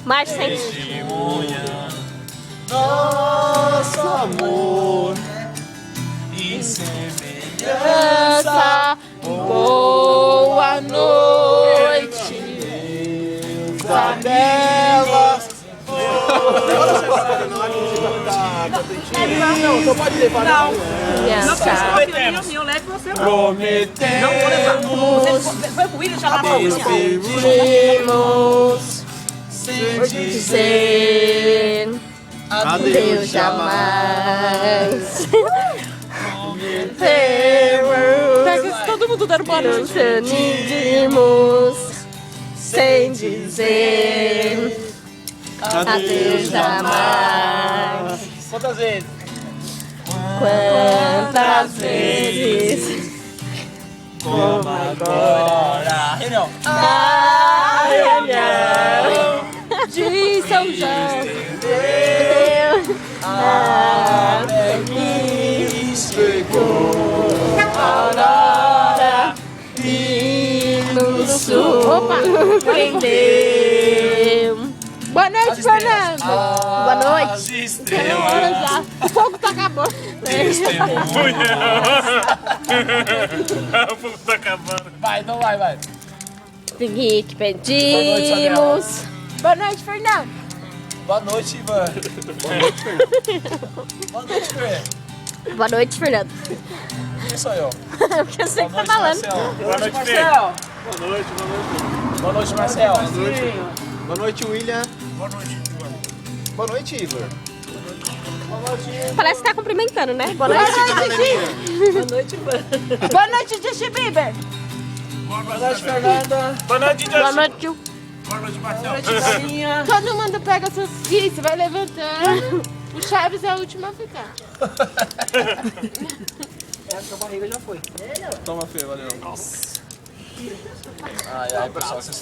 Márcio, sente. Testemunha nosso amor e semelhança. Boa noite, Janelas. Não, só pode levar. Não. criança. Prometemos. Eu levo você. Prometemos. Não vou levar. Você vai pro William já lá pra Pedimos Sem dizer adeus jamais. Pega todo mundo dando boa noite. Nos unimos sem dizer adeus jamais. Quantas vezes? Quantas vezes Como agora. Reunião. a reunião de São João até que chegou a aurora e no sul prendeu. Boa noite, Fernando. Boa noite. As estrelas. Já. O fogo tá acabando. Testemunha. O fogo tá acabando. Vai, então vai. Seguinte, pedimos. Boa noite, Fernando. Boa noite, Ivan. Boa noite, Fê. Boa noite, Fernando. Quem sou eu? Porque eu sei que tá falando. Marcelo. Boa noite, Fê. Marcel. Boa noite, Marcel. Boa noite, William. Boa noite, Ivan. Boa noite, Igor. Parece que tá cumprimentando, né? Boa noite, Boa noite, Ivan. Boa noite, Justin Bieber. Boa noite, Fernanda. Boa noite, Boa Justin. noite, Ju. Boa noite, Marcelo. Galinha. Todo mundo pega seus kits, vai levantando. O Chaves é o último a ficar. Essa barriga já foi. Toma, Fê, valeu. Ai, pessoal, vocês